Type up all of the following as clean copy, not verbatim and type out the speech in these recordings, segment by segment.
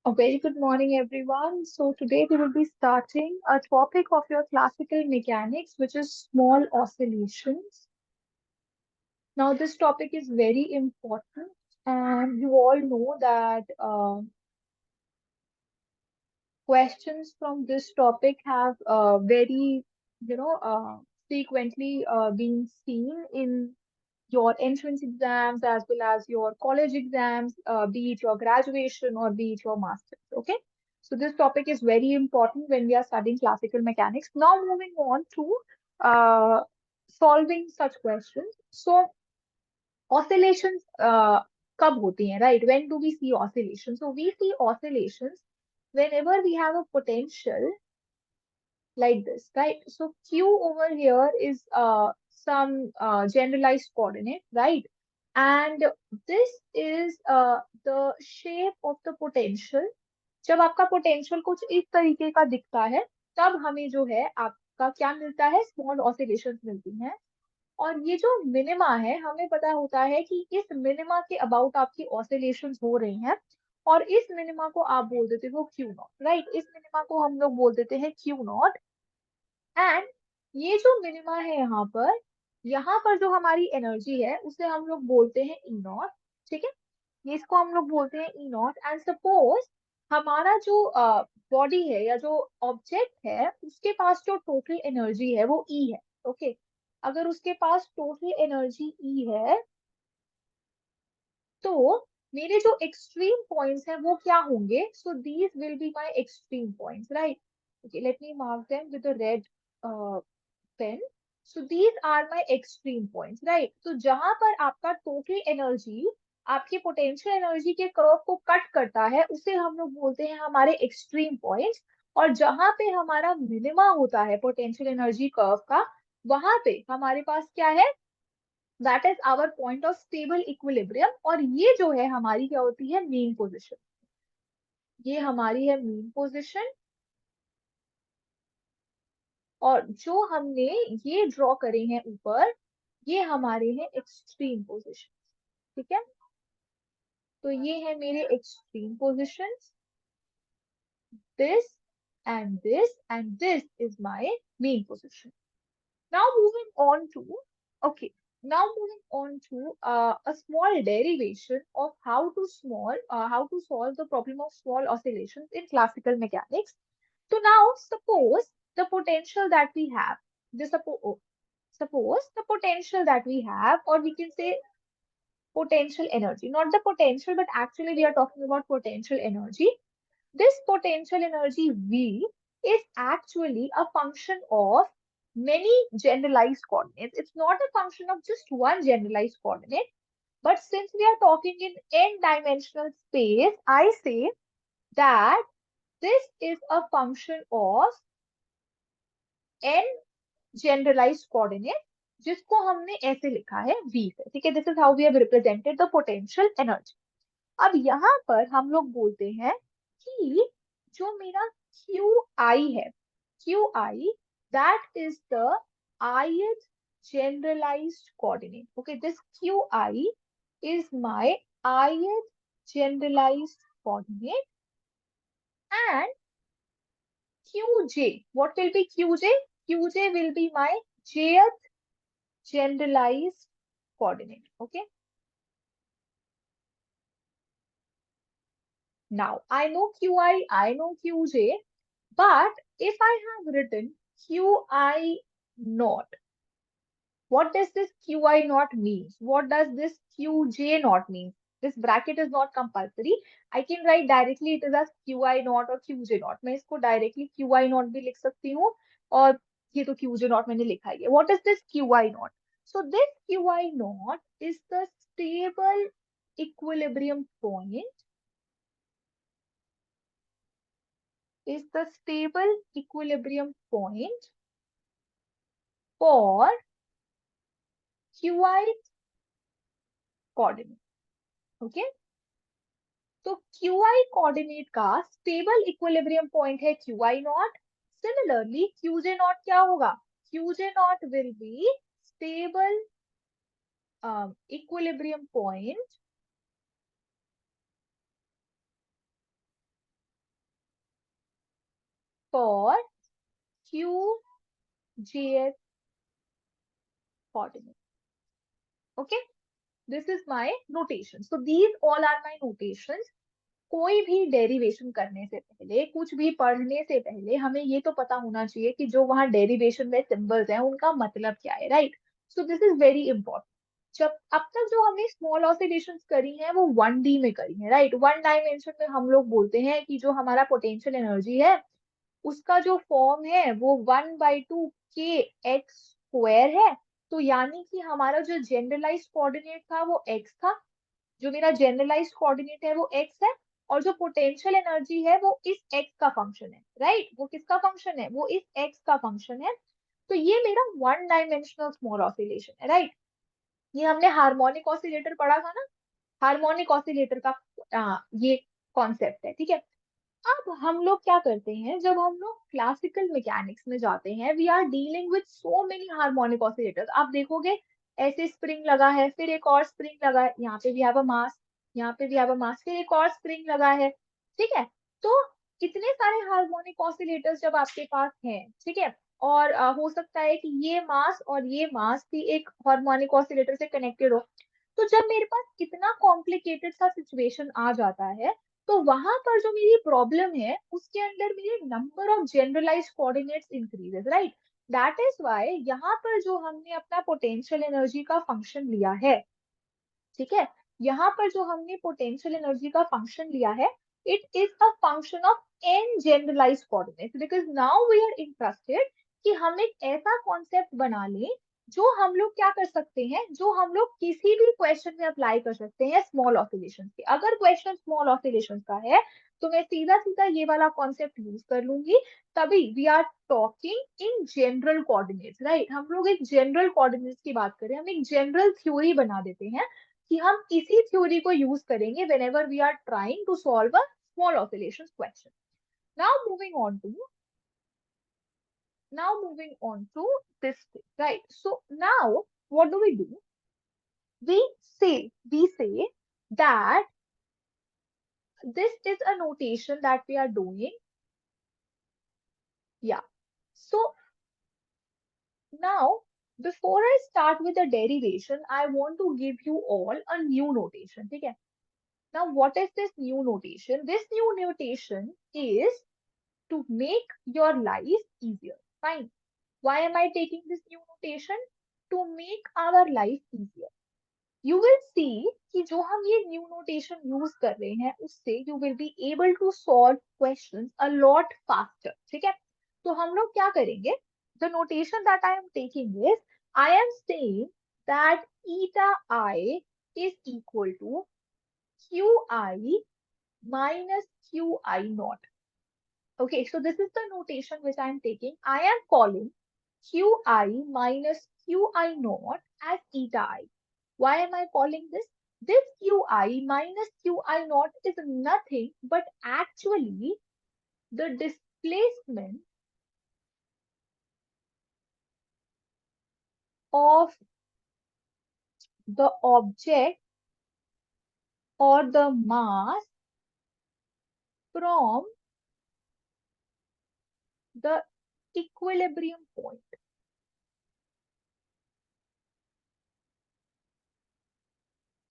A very good morning, everyone. So, today we will be starting a topic of your classical mechanics, which is small oscillations. Now, this topic is very important, and you all know that questions from this topic have very, frequently been seen in your entrance exams as well as your college exams, be it your graduation or be it your master's. Okay. So this topic is very important when we are studying classical mechanics. Now moving on to uh, solving such questions. So oscillations कब होती हैं, right? When do we see oscillations? So we see oscillations whenever we have a potential like this, right? So Q over here is some generalized coordinate, right? And this is the shape of the potential. जब आपका potential कुछ इस तरीके का दिखता है, तब हमें जो है आपका क्या मिलता है, स्मॉल ऑसिलेशंस मिलती हैं। और ये जो मिनिमा है, हमें पता होता है कि इस मिनिमा के अबाउट आपकी ऑसिलेशंस हो रही हैं, और इस मिनिमा को आप बोल देते हो क्यू नॉट, राइट? इस मिनिमा को हम लोग बोल देते हैं क्यू नॉट। एंड ये जो मिनिमा है यहाँ पर जो हमारी एनर्जी है उसे हम लोग बोलते हैं ई नॉट। ठीक है, ये इसको हम लोग बोलते हैं ई नॉट। एंड सपोज हमारा जो बॉडी है या जो ऑब्जेक्ट है उसके पास जो टोटल एनर्जी है वो ई है। ओके, अगर उसके पास टोटल एनर्जी ई है तो मेरे जो एक्सट्रीम पॉइंट्स हैं वो क्या होंगे? So these will be my extreme points, right? Okay, let me mark them with the red pen. So these are my extreme points, right? तो जहां पर आपका टोटल एनर्जी आपकी पोटेंशियल एनर्जी के कर्व को कट करता है उसे हम लोग बोलते हैं हमारे एक्सट्रीम पॉइंट्स। और जहां पे हमारा मिनिमा होता है पोटेंशियल एनर्जी कर्व का, वहां पे हमारे पास क्या है? That is our point of stable equilibrium. और ये जो है हमारी क्या होती है? Mean position. ये हमारी है मीन पोजिशन। और जो हमने ये ड्रॉ करे हैं ऊपर, ये हमारे हैं एक्सट्रीम पोजिशन। ठीक है, तो ये है मेरे extreme positions. this and this is my main position. Now moving on to, okay, now moving on to a small derivation of how to solve the problem of small oscillations in classical mechanics. So now suppose the potential that we have, the suppose the potential that we have, or we can say potential energy, not the potential, but actually we are talking about potential energy. This potential energy V is actually a function of many generalized coordinates. It's not a function of just one generalized coordinate, but since we are talking in n-dimensional space, I say that this is a function of n generalized coordinate, जिसको हमने ऐसे लिखा है V से। ठीक है, this is how we have represented the potential energy. अब यहाँ पर हम लोग बोलते हैं कि जो मेरा क्यू आई है, Q I, that is the ith generalized coordinate. Okay, this qi is my ith generalized coordinate. And qj, what will be qj? Qj will be my jth generalized coordinate. Okay, now I know qi, I know qj. But if I have written Qi naught, what does this Qi naught mean? What does this Qj naught mean? This bracket is not compulsory. I can write directly it is as Qi naught or Qj naught. मैं इसको directly Qi naught भी लिख सकती हूँ, और ये तो Qj naught मैंने लिखा ही है. What is this Qi naught? So this Qi naught is the stable equilibrium point, is the stable equilibrium point for qi coordinate. Okay, तो qi कोऑर्डिनेट का स्टेबल इक्विलिब्रियम पॉइंट है qi not. Similarly qj not क्या होगा? qj not will be stable equilibrium point for QJS coordinate. Okay, this is my notation. So these all are my notations. कोई भी derivation करने से पहले, कुछ भी पढ़ने से पहले हमें ये तो पता होना चाहिए कि जो वहां डेरिवेशन में सिंबल्स हैं उनका मतलब क्या है, right? So this is very important. जब अब तक जो हमने स्मॉल ऑसिलेशंस करी हैं वो 1D में करी हैं, राइट? वन डायमेंशन में हम लोग बोलते हैं कि जो हमारा पोटेंशियल एनर्जी है उसका जो फॉर्म है वो 1/2 kx² है। तो यानी कि हमारा जो जनरलाइज्ड कोऑर्डिनेट था वो x था, जो मेरा जनरलाइज्ड कोऑर्डिनेट है वो x है, और जो पोटेंशियल एनर्जी है वो इस x का फंक्शन है, राइट? वो किसका फंक्शन है? वो इस x का फंक्शन है। तो ये मेरा वन डायमेंशनल स्मॉल ऑसिलेशन है, राइट? ये हमने हार्मोनिक ऑसिलेटर पढ़ा था ना, हार्मोनिक ऑसिलेटर का ये कॉन्सेप्ट है, ठीक है? अब हम लोग क्या करते हैं, जब हम लोग क्लासिकल मैकेनिक्स में जाते हैं, we are dealing with so many harmonic oscillators. आप देखोगे ऐसे स्प्रिंग लगा है, फिर एक और स्प्रिंग लगा है, यहाँ पे भी हैव अ मास, यहाँ पे भी हैव अ मास, फिर एक और स्प्रिंग लगा है, ठीक है? तो इतने सारे हार्मोनिक ऑसिलेटर्स जब आपके पास हैं, ठीक है, और हो सकता है कि ये मास और ये मास भी एक हार्मोनिक ऑसिलेटर से कनेक्टेड हो, तो जब मेरे पास इतना कॉम्प्लिकेटेड सा सिचुएशन आ जाता है, तो वहां पर जो मेरी प्रॉब्लम है उसके अंदर मेरे number of generalised coordinates increases, right? That is why यहाँ पर जो हमने अपना पोटेंशियल एनर्जी का फंक्शन लिया है, ठीक है, यहाँ पर जो हमने पोटेंशियल एनर्जी का फंक्शन लिया है, it is a function of n generalised coordinates, because now we are interested कि हम एक ऐसा कॉन्सेप्ट बना लें जो हम लोग क्या कर सकते हैं, जो हम लोग किसी भी क्वेश्चन में अप्लाई कर सकते हैं स्मॉल ऑसिलेशन के। अगर क्वेश्चन स्मॉल ऑसिलेशन का है तो मैं सीधा सीधा ये वाला कॉन्सेप्ट यूज कर लूंगी, तभी we are talking in general coordinates, right? हम लोग एक जनरल कोऑर्डिनेट्स की बात करें, हम एक जनरल थ्योरी बना देते हैं कि हम इसी थ्योरी को यूज करेंगे whenever we are trying to solve a small oscillations question. Now moving on to this thing, right? So now what do? We say that this is a notation that we are doing. Yeah. So now before I start with the derivation, I want to give you all a new notation. Okay. Now what is this new notation? This new notation is to make your life easier. Fine. Why am I taking this new notation? To make our life easier. You will see कि जो हम ये new notation use कर रहे हैं उससे you will be able to solve questions a lot faster. ठीक है? तो हम लोग क्या करेंगे? The notation that I am taking is I am saying that eta I is equal to qi minus qi naught. Okay, so this is the notation which I am taking. I am calling qi minus qi naught as eta I. Why am I calling this? This qi minus qi naught is nothing but actually the displacement of the object or the mass from the equilibrium point.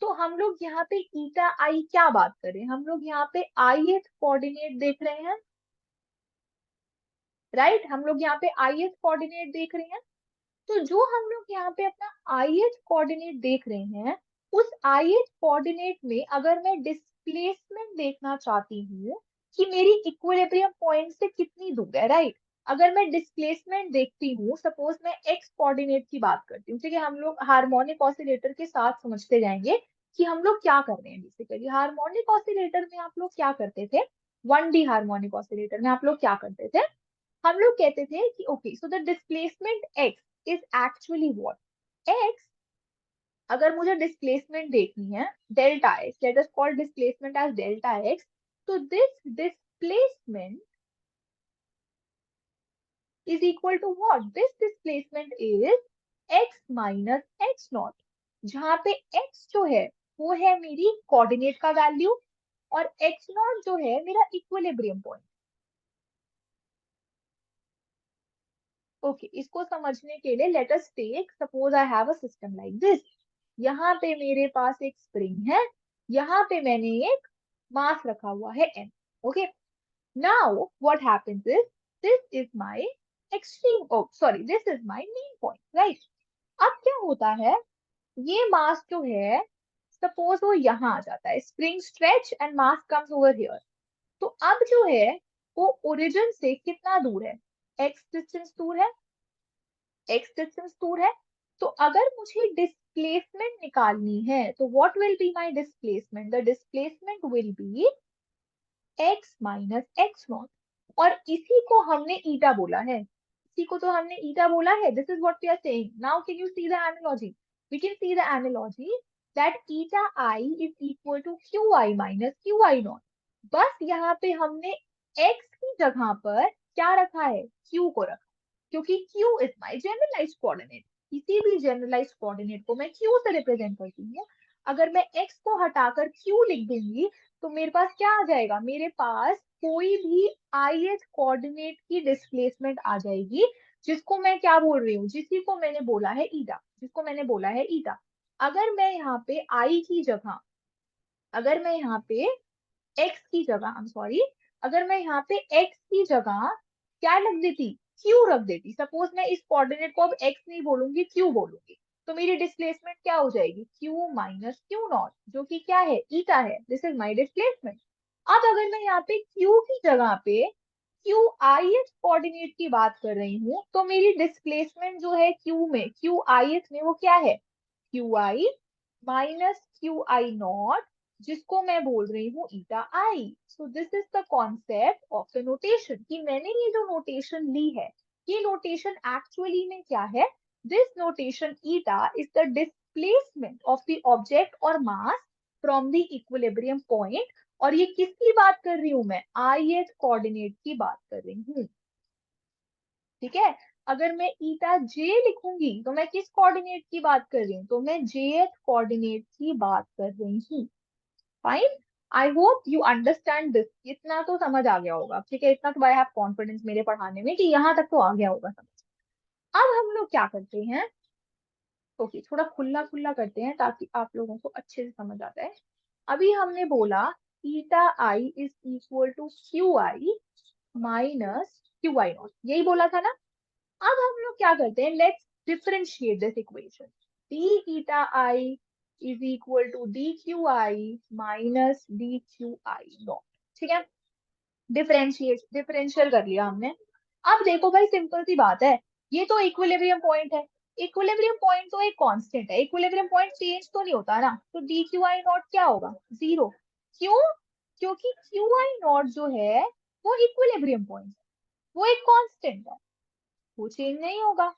तो हम लोग यहाँ पे ईटा आई क्या बात करें, हम लोग यहाँ पे ith कोऑर्डिनेट देख रहे हैं, राइट? हम लोग यहाँ पे ith कोऑर्डिनेट देख रहे हैं। तो जो हम लोग यहाँ पे अपना ith कोऑर्डिनेट देख रहे हैं, उस ith कोऑर्डिनेट में अगर मैं डिस्प्लेसमेंट देखना चाहती हूँ कि मेरी इक्विलिब्रियम पॉइंट से कितनी दूर है, राइट? अगर मैं डिस्प्लेसमेंट देखती हूँ, सपोज मैं x कोऑर्डिनेट की बात करती हूँ, ठीक है? हम लोग हार्मोनिक ऑसिलेटर के साथ समझते जाएंगे कि हम लोग क्या कर रहे हैं। बेसिकली हार्मोनिक ऑसिलेटर में आप लोग क्या करते थे, 1D हार्मोनिक ऑसिलेटर में आप लोग क्या करते थे, हम लोग कहते थे कि okay so the displacement x is actually what, x अगर मुझे डिस्प्लेसमेंट देखनी है delta x, let us call displacement as delta x, तो this displacement is equal to what, this displacement is x minus x naught, जहां पे x जो है वो है मेरी कोऑर्डिनेट का वैल्यू और x नॉट जो है मेरा इक्विलिब्रियम पॉइंट। ओके, इसको समझने के लिए let us take, suppose I have a system like this. यहाँ पे मेरे पास एक स्प्रिंग है, यहाँ पे मैंने एक मास रखा हुआ है m। Okay, now what happens is, this is my extreme, oh sorry, this is my main point, right. अब क्या होता है, ये मास जो है, सपोज वो यहाँ आ जाता है, spring stretch and mass comes over here. तो अब जो है वो ओरिजिन से कितना दूर है, x डिस्टेंस दूर है, x डिस्टेंस दूर है। तो अगर मुझे डिस्प्लेसमेंट निकालनी है, तो what will be my displacement, the displacement will be x minus x not. और इसी को हमने ईटा बोला है, इसी को तो हमने ईटा बोला है। This is what we are saying. Now can you see the analogy, we can see the analogy that eta I is equal to Q I minus Q I naught. बस यहाँ पे हमने x की जगह पर क्या रखा है, q को रखा, क्योंकि q is my generalise coordinate. किसी भी जनरलाइज कोऑर्डिनेट को मैं q से रिप्रेजेंट करती हूँ। अगर मैं x को हटाकर q लिख दूंगी, तो मेरे पास क्या आ जाएगा, मेरे पास कोई भी ith कोऑर्डिनेट की डिस्प्लेसमेंट आ जाएगी, जिसको मैं क्या बोल रही हूँ, जिसी को मैंने बोला है ईटा, जिसको मैंने बोला है ईटा। अगर मैं यहाँ पे i की जगह, अगर मैं यहाँ पे x की जगह, आई एम सॉरी, अगर मैं यहाँ पे x की जगह क्या रख देती, q रख देती, सपोज मैं इस कोऑर्डिनेट को अब x नहीं बोलूंगी, q बोलूंगी, तो मेरी डिस्प्लेसमेंट क्या हो जाएगी, q माइनस क्यू नॉट, जो कि क्या है, ईटा है। This is my displacement. अब अगर मैं यहाँ पे q की जगह पे क्यू आई कोऑर्डिनेट की बात कर रही हूँ, तो मेरी डिस्प्लेसमेंट जो है q में, क्यू आई में, वो क्या है, Q I minus Q I naught, जिसको मैं बोल रही हूँ eta I. So this is the concept of the notation, कि मैंने ये जो नोटेशन ली है, ये नोटेशन एक्चुअली में क्या है, this notation eta is the displacement of the object और mass from the equilibrium point. और ये किसकी बात कर रही हूं मैं, आई कोऑर्डिनेट की बात कर रही हूँ, ठीक है। अगर मैं ईटा जे लिखूंगी, तो मैं किस कोऑर्डिनेट की बात कर रही हूँ, तो मैं जे कोऑर्डिनेट की बात कर रही हूँ। Fine, I hope you understand this, इतना तो समझ आ गया होगा, ठीक है, इतना तो आई हैव कॉन्फिडेंस मेरे पढ़ाने में कि यहाँ तक तो आ गया होगा समझ। अब हम लोग क्या करते हैं, ओके, थोड़ा खुला खुला करते हैं ताकि आप लोगों को अच्छे से समझ आता है। अभी हमने बोला eta I is equal to Q I minus Q I naught, यही बोला था ना। अब हम लोग क्या करते हैं, let's differentiate this equation, d eta I is equal to d q I minus d q I naught, ठीक है। डिफरेंशियल कर लिया हमने। अब देखो भाई, सिंपल सी बात है, ये तो इक्विलिब्रियम पॉइंट है, इक्विलिब्रियम पॉइंट तो एक कांस्टेंट है, इक्विलिब्रियम पॉइंट चेंज तो नहीं होता ना, तो डी क्यू आई नॉट क्या होगा, जीरो। क्यों, क्योंकि क्यू आई नॉट जो है वो इक्विलिब्रियम पॉइंट है, वो एक कांस्टेंट है, वो चेंज नहीं होगा।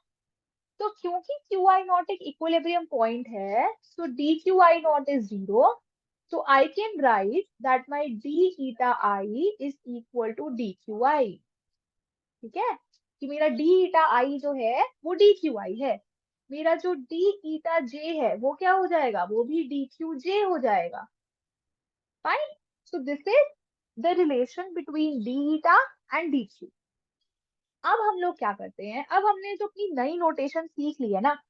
तो क्योंकि क्यू आई नॉट एक इक्विलिब्रियम पॉइंट है, so D q I not is zero. So I can write that my d eta I is equal to dqi, ठीक है, कि मेरा d eta I जो है वो dqi है। मेरा जो d eta j है वो क्या हो जाएगा, वो भी dqj हो जाएगा। Fine, so this is the relation between d eta and dq। अब हम लोग क्या करते हैं, अब हमने जो अपनी नई नोटेशन सीख ली है ना,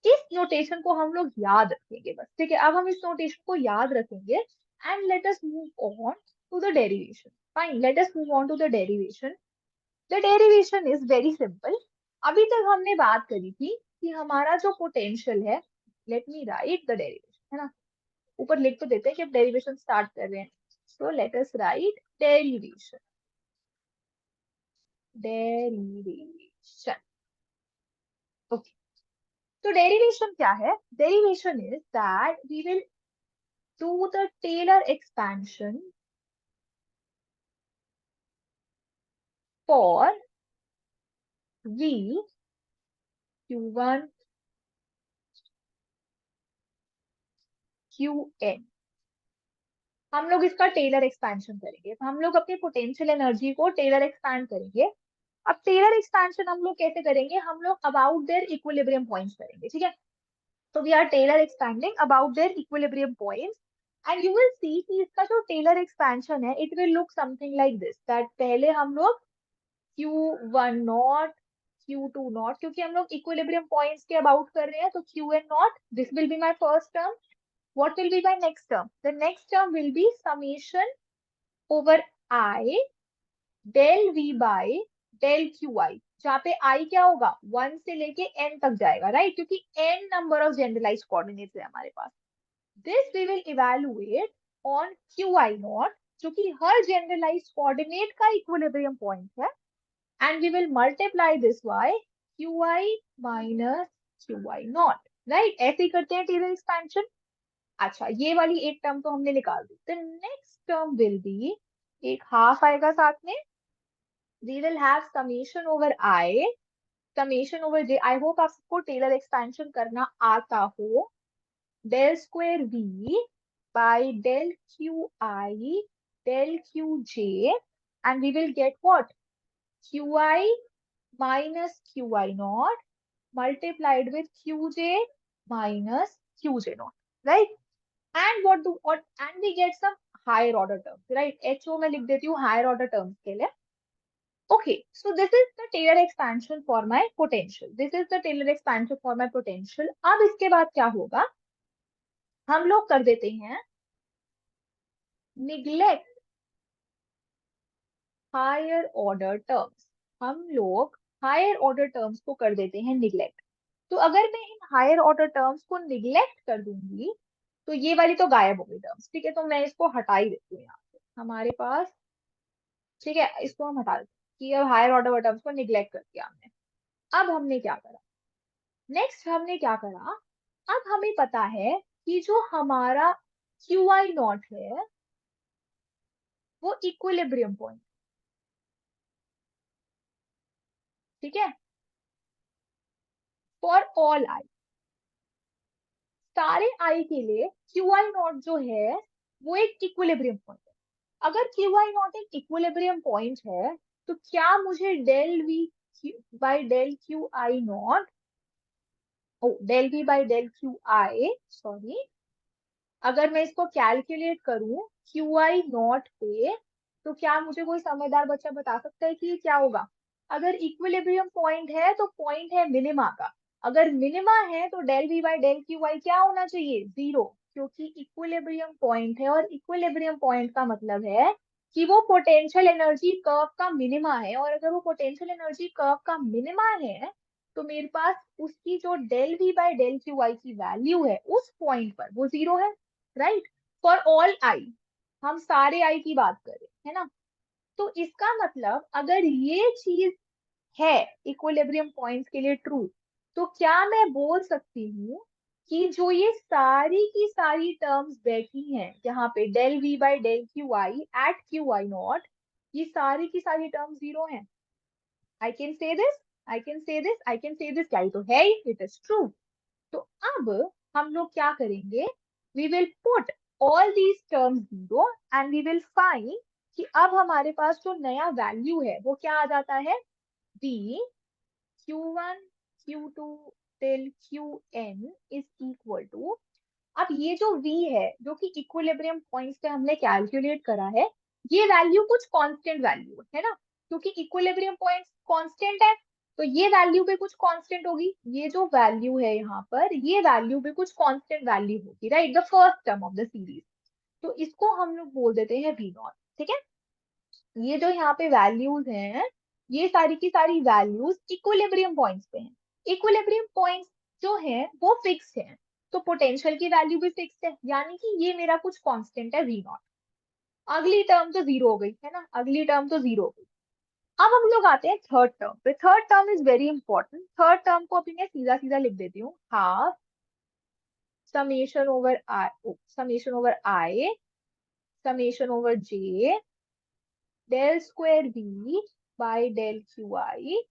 इस नोटेशन को हम लोग याद रखेंगे बस, ठीक है। अब हम इस नोटेशन को याद रखेंगे and let us move on to the derivation. Fine, let us move on to the derivation. The derivation is very simple. अभी तक हमने बात करी थी कि हमारा जो पोटेंशियल है, let me right the derivation, है ना, ऊपर लिख तो देते हैं कि अब डेरिवेशन स्टार्ट कर रहे हैं। So let us write derivation, derivation, okay. तो डेरिवेशन क्या है, derivation is that we will do the Taylor expansion for V Q1 Qn। हम लोग इसका टेलर एक्सपेंशन करेंगे, तो हम लोग अपनी पोटेंशियल एनर्जी को टेलर एक्सपैंड करेंगे। अब टेलर एक्सपेंशन हम लोग कैसे करेंगे, हम लोग अबाउट देयर इक्विलिब्रियम पॉइंट्स करेंगे, ठीक है। तो we are Taylor expanding about their equilibrium points, and you will see कि इसका जो टेलर एक्सपेंशन है, it will look something like this, that पहले हम लोग Q1 नॉट Q2 नॉट, क्योंकि हम लोग इक्विलिब्रियम पॉइंट्स के अबाउट कर रहे हैं, तो Qn not, this will be my first term. What will be my next term? The next term will be summation over I del V by del QI, जहाँ पे I क्या होगा, 1 से लेके n तक जाएगा, राइट, क्योंकि n number of generalize coordinates है हमारे पास. This we will evaluate on QI naught, जो कि हर जनरलाइज कोऑर्डिनेट का इक्विलिब्रियम पॉइंट है, and we will multiply this by QI minus QI not, right. ऐसे ही करते हैं टेलर एक्सपेंशन. अच्छा, ये वाली एक टर्म तो हमने निकाल दी. The next term will be, एक हाफ आएगा साथ में. We will have summation over I, summation over J. I hope आप सबको टेलर एक्सपेंशन करना आता हो. Del square V by del Q I del Q J, and we will get what, Q I minus Q I naught multiplied with qj minus qj naught, right? And what do, or and we get some higher order terms, right? HO में लिख देती हूँ higher order terms के लिए. Okay, so this is the Taylor expansion for my potential. This is the Taylor expansion for my potential. अब इसके बाद क्या होगा, हम लोग कर देते हैं neglect higher order terms. हम लोग higher order terms को कर देते हैं neglect. तो अगर मैं इन हायर ऑर्डर टर्म्स को निग्लेक्ट कर दूंगी, तो ये वाली तो गायब हो गई टर्म्स, ठीक है. तो मैं इसको हटा ही देती हूँ यहाँ से हमारे पास, ठीक है. इसको हम हटा देते हैं कि अब हायर ऑर्डर टर्म्स को निग्लेक्ट कर दिया हमने. अब हमने क्या करा, नेक्स्ट हमने क्या करा, अब हमें पता है कि जो हमारा क्यू आई नॉट है वो इक्विलिब्रियम पॉइंट, ठीक है, फॉर ऑल आई, सारे आई के लिए क्यू आई नॉट जो है वो एक इक्विलिब्रियम पॉइंट है. अगर क्यू आई नॉट एक इक्विलिब्रियम पॉइंट है, तो क्या मुझे del V by del Q I naught, oh del V by del Q i, sorry, अगर मैं इसको कैलकुलेट करूं क्यू आई नॉट पे, तो क्या मुझे कोई समझदार बच्चा बता सकता है कि ये क्या होगा. अगर इक्विलिब्रियम पॉइंट है तो पॉइंट है मिनिमा का. अगर मिनिमा है तो del V by del Q i क्या होना चाहिए, 0, क्योंकि इक्विलिब्रियम पॉइंट है, और इक्विलिब्रियम पॉइंट का मतलब है कि वो पोटेंशियल एनर्जी कर्व का मिनिमा है. और अगर वो पोटेंशियल एनर्जी कर्व का मिनिमा है, तो मेरे पास उसकी जो del V by del Q i की वैल्यू है उस पॉइंट पर वो 0 है, राइट, फॉर ऑल आई. हम सारे आई की बात करें, है ना. तो इसका मतलब अगर ये चीज है इक्विलिब्रियम पॉइंट्स के लिए ट्रू, तो क्या मैं बोल सकती हूँ कि जो ये सारी की सारी टर्म्स बैठी हैं यहाँ पे del V by del Q i at q I naught, ये सारी की सारी टर्म्स 0 हैं. I can say this, I can say this, I can say this, क्या ही तो है ही, इट इज ट्रू. तो अब हम लोग क्या करेंगे, we will put all these terms 0 and we will find कि अब हमारे पास जो नया वैल्यू है वो क्या आ जाता है, B Q1 Q2 till Qn is equal to, अब ये जो v है जो कि इक्विलिब्रियम पॉइंट्स पे हमने कैलकुलेट करा है, ये वैल्यू कुछ कांस्टेंट वैल्यू है ना, क्योंकि इक्विलिब्रियम पॉइंट्स कांस्टेंट है, तो ये वैल्यू भी कुछ कांस्टेंट होगी. ये जो वैल्यू है यहाँ पर, ये वैल्यू भी कुछ कांस्टेंट वैल्यू होगी, right, the first term of the series. तो इसको हम लोग बोल देते हैं v नॉट, ठीक है. ये जो यहाँ पे वैल्यूज हैं, ये सारी की सारी वैल्यूज इक्विलिब्रियम पॉइंट्स पे हैं. इक्विलिब्रियम पॉइंट्स जो हैं वो फिक्स हैं, तो पोटेंशियल की वैल्यू भी फिक्स है, यानी कि ये मेरा कुछ कांस्टेंट है v नॉट. अगली टर्म तो 0 हो गई है ना, अगली टर्म तो 0 हो गई. अब हम लोग आते हैं थर्ड टर्म पे. Third term is very important. Third term को अभी मैं सीधा सीधा लिख देती हूँ, half summation over I, summation over I summation over J del square v by del qi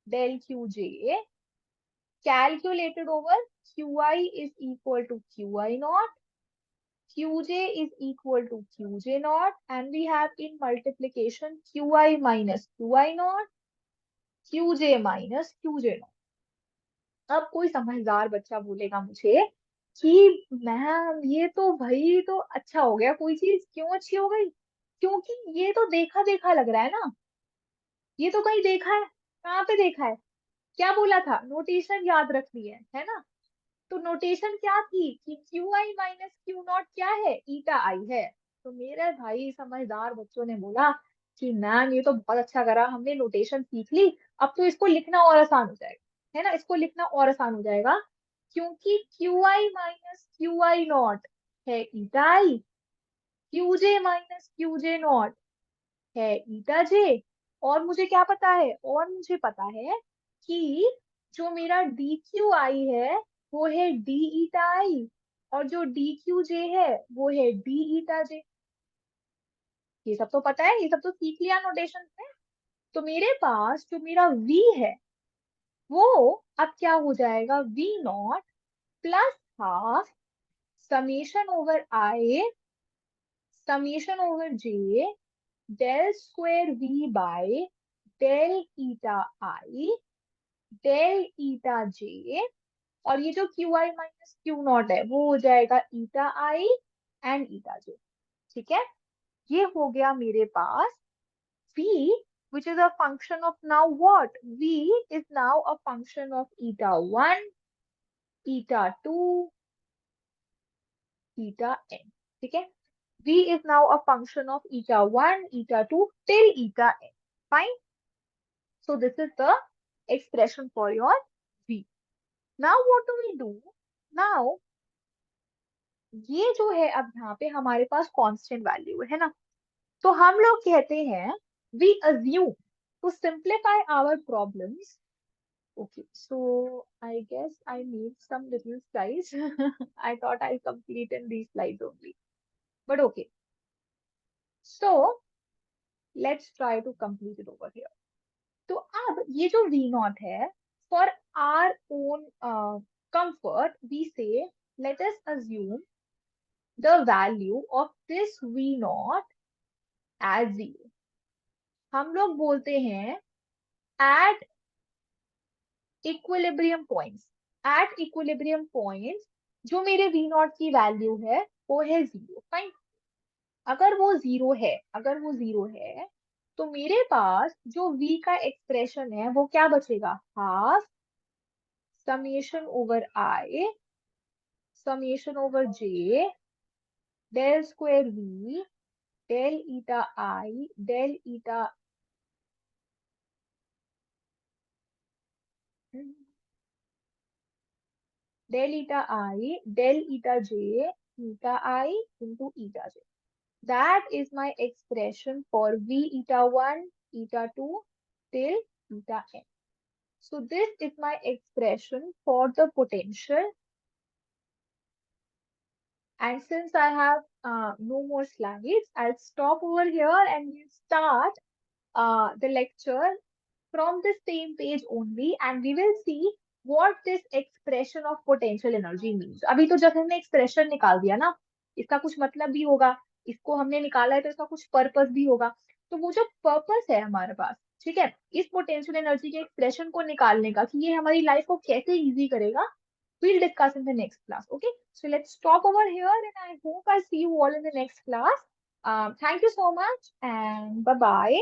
del qj calculated over qi is equal to qi naught, qj is equal to qj naught, and we have in multiplication qi minus qi naught, qj minus qj naught. अब कोई समझदार बच्चा बोलेगा मुझे कि ma'am ये तो भाई तो अच्छा हो गया, कोई चीज क्यों अच्छी हो गई, क्योंकि ये तो देखा देखा लग रहा है ना, ये तो कहीं देखा है, कहाँ पे देखा है. क्या बोला था, नोटेशन याद रखनी है ना। तो नोटेशन क्या थी कि Q I minus Q not क्या है, ईटा आई है। तो मेरे भाई समझदार बच्चों ने बोला कि मैम ये तो बहुत अच्छा करा, हमने नोटेशन सीख ली, अब तो इसको लिखना और आसान हो जाएगा, है ना, इसको लिखना और आसान हो जाएगा, क्योंकि Q I minus Q I naught है eta I, Q J minus Q J naught है ईटा जे। और मुझे क्या पता है, और मुझे पता है कि जो मेरा डी क्यू आई है वो है डी ईटा आई, और जो डी क्यू जे है वो है डी ईटा जे। ये सब तो पता है, ये सब तो सीख लिया नोटेशन में। तो मेरे पास जो मेरा v है वो अब क्या हो जाएगा, v naught plus half summation over I summation over J del square v by del eta I del eta J. और ये जो क्यू आई माइनस क्यू नॉट है वो हो जाएगा ईटा आई एंड ईटा जे। ठीक है, ये हो गया मेरे पास v, which is a function of now what, v is now a function of eta 1, eta 2, eta n। ठीक है, v is now a function of eta 1, eta 2 till eta n। Fine, so this is the expression for your v। Now what do we do? Now ये जो है, अब यहाँ पे हमारे पास constant value है ना, तो हम लोग कहते हैं we assume to simplify our problems। Okay, so I guess I made some little slides। I thought I completed these slides only, but okay, so let's try to complete it over here। तो अब ये जो v not है, for our own comfort we say let us assume the value of this v not as 0। हम लोग बोलते हैं at equilibrium points, at equilibrium points जो मेरे v नॉट की वैल्यू है वो है 0। फाइन, अगर वो जीरो है, अगर वो जीरो है तो मेरे पास जो v का एक्सप्रेशन है वो क्या बचेगा, half summation over I summation over J del square v del eta I del eta del eta I del eta j eta i into eta j. That is my expression for v eta 1, eta 2 till eta n। So this is my expression for the potential। And since I have no more slides, I'll stop over here and we'll start the lecture from the same page only, and we will see what this expression of potential energy means। अभी तो जब हमने expression निकाल दिया ना, इसका कुछ मतलब भी होगा, इसको हमने निकाला है तो इसका कुछ पर्पस भी होगा। तो वो जो पर्पस है हमारे पास, ठीक है, इस पोटेंशियल एनर्जी के एक्सप्रेशन को निकालने का कि ये हमारी लाइफ को कैसे इजी करेगा, we'll discuss in the next class। Okay, so let's stop over here and I hope I see you all in the next class। Thank you so much and bye bye।